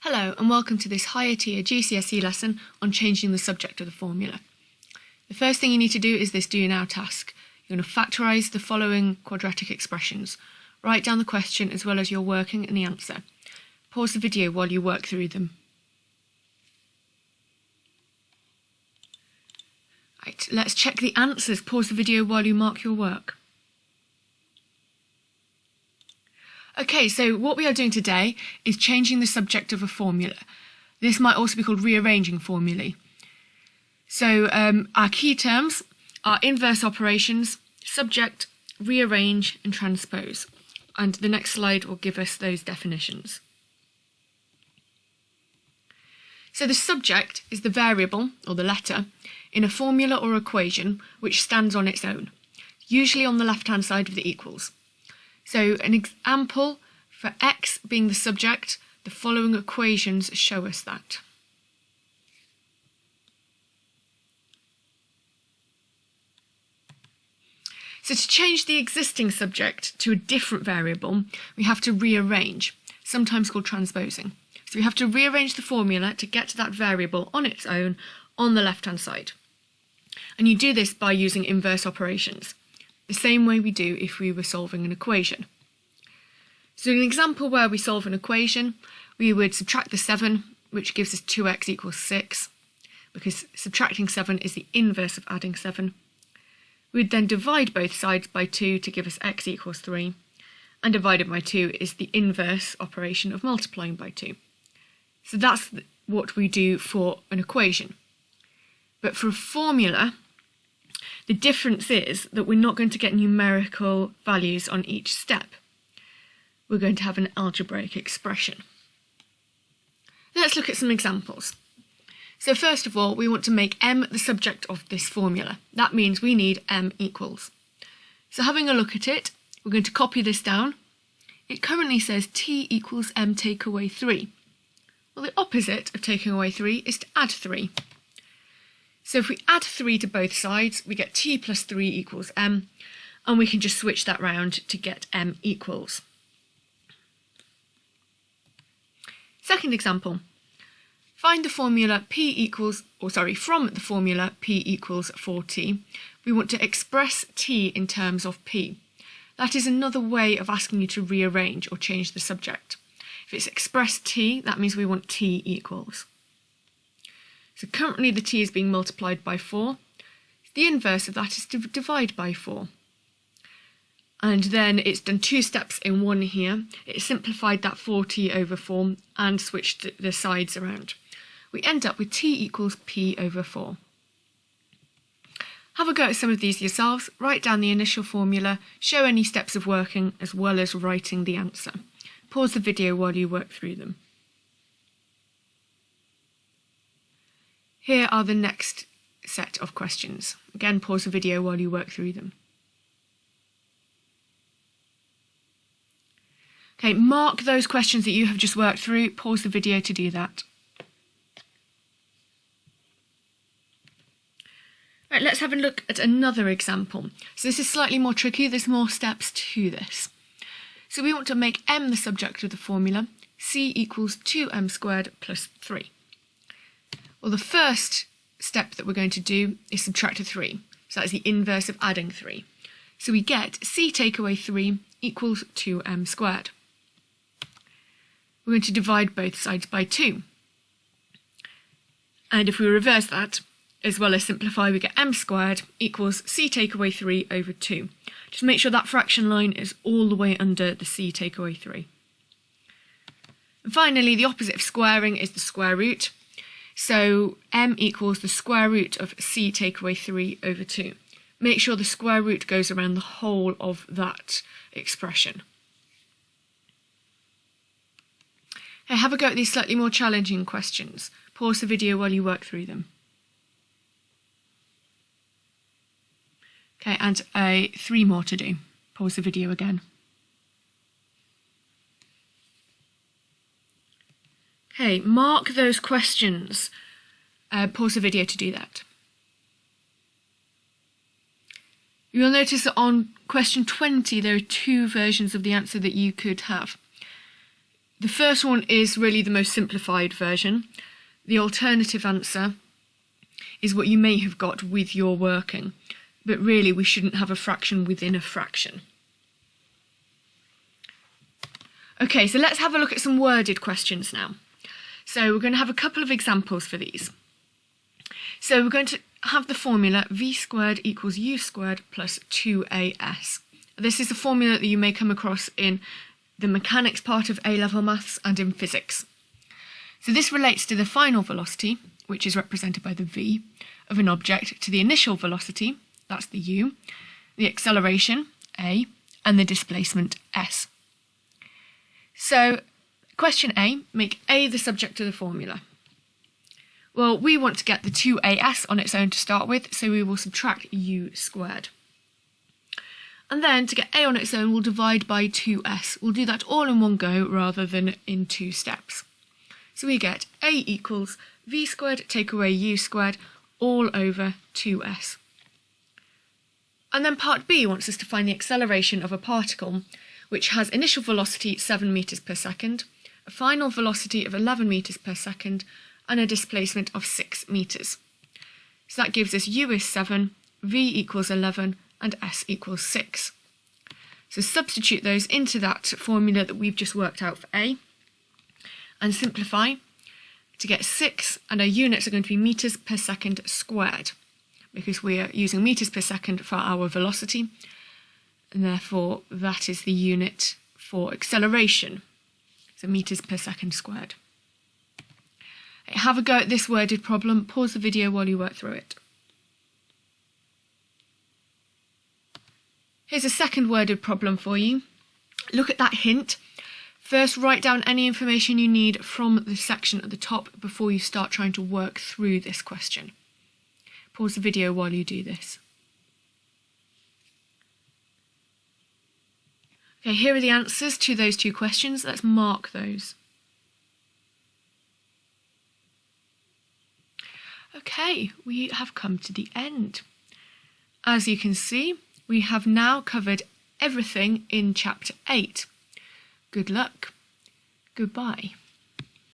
Hello and welcome to this higher tier GCSE lesson on changing the subject of the formula. The first thing you need to do is this do now task. You're going to factorise the following quadratic expressions. Write down the question as well as your working and the answer. Pause the video while you work through them. Right, let's check the answers. Pause the video while you mark your work. Okay, so what we are doing today is changing the subject of a formula. This might also be called rearranging formulae. So our key terms are inverse operations, subject, rearrange and transpose. And the next slide will give us those definitions. So the subject is the variable, or the letter, in a formula or equation which stands on its own, usually on the left-hand side of the equals. So an example for x being the subject, the following equations show us that. So to change the existing subject to a different variable, we have to rearrange, sometimes called transposing. So we have to rearrange the formula to get to that variable on its own on the left-hand side. And you do this by using inverse operations, the same way we do if we were solving an equation. So in an example where we solve an equation, we would subtract the 7, which gives us 2x equals 6, because subtracting 7 is the inverse of adding 7. We'd then divide both sides by 2 to give us x equals 3, and divided by 2 is the inverse operation of multiplying by 2. So that's what we do for an equation. But for a formula, the difference is that we're not going to get numerical values on each step. We're going to have an algebraic expression. Let's look at some examples. So first of all, we want to make m the subject of this formula. That means we need m equals. So having a look at it, we're going to copy this down. It currently says t equals m take away 3. Well, the opposite of taking away 3 is to add 3. So if we add 3 to both sides, we get t plus 3 equals m, and we can just switch that round to get m equals. Second example, find the formula from the formula p equals 4t, we want to express t in terms of p. That is another way of asking you to rearrange or change the subject. If it's expressed t, that means we want t equals. So currently the t is being multiplied by 4. The inverse of that is to divide by 4. And then it's done 2 steps in one here. It simplified that 4t over 4 and switched the sides around. We end up with t equals p over 4. Have a go at some of these yourselves. Write down the initial formula, show any steps of working as well as writing the answer. Pause the video while you work through them. Here are the next set of questions. Again, pause the video while you work through them. Okay, mark those questions that you have just worked through. Pause the video to do that. Right, let's have a look at another example. So this is slightly more tricky. There's more steps to this. So we want to make m the subject of the formula. C equals 2m squared plus 3. Well, the first step that we're going to do is subtract a 3. So that's the inverse of adding 3. So we get c take away 3 equals 2m squared. We're going to divide both sides by 2. And if we reverse that, as well as simplify, we get m squared equals c take away 3 over 2. Just make sure that fraction line is all the way under the c take away 3. And finally, the opposite of squaring is the square root. So m equals the square root of c take away 3 over 2. Make sure the square root goes around the whole of that expression. Okay, have a go at these slightly more challenging questions. Pause the video while you work through them. Okay, and 3 more to do. Pause the video again. Okay, mark those questions. Pause the video to do that. You'll notice that on question 20 there are 2 versions of the answer that you could have. The first one is really the most simplified version. The alternative answer is what you may have got with your working, but really we shouldn't have a fraction within a fraction. Okay, so let's have a look at some worded questions now. So we're going to have a couple of examples for these. So we're going to have the formula v squared equals u squared plus 2as. This is a formula that you may come across in the mechanics part of A-level maths and in physics. So this relates to the final velocity, which is represented by the v, of an object, to the initial velocity, that's the u, the acceleration, a, and the displacement, s. So, question A, make A the subject of the formula. Well, we want to get the 2as on its own to start with, so we will subtract u squared. And then, to get A on its own, we'll divide by 2s. We'll do that all in one go rather than in 2 steps. So we get A equals v squared, take away u squared, all over 2s. And then part B wants us to find the acceleration of a particle which has initial velocity 7 meters per second, a final velocity of 11 meters per second, and a displacement of 6 meters. So that gives us u is 7, v equals 11, and s equals 6. So substitute those into that formula that we've just worked out for A, and simplify to get 6, and our units are going to be meters per second squared, because we are using meters per second for our velocity, and therefore that is the unit for acceleration, so meters per second squared. Have a go at this worded problem, pause the video while you work through it. Here's a second worded problem for you. Look at that hint. First, write down any information you need from the section at the top before you start trying to work through this question. Pause the video while you do this. Okay, here are the answers to those 2 questions. Let's mark those. Okay, we have come to the end. As you can see, we have now covered everything in Chapter 8. Good luck. Goodbye.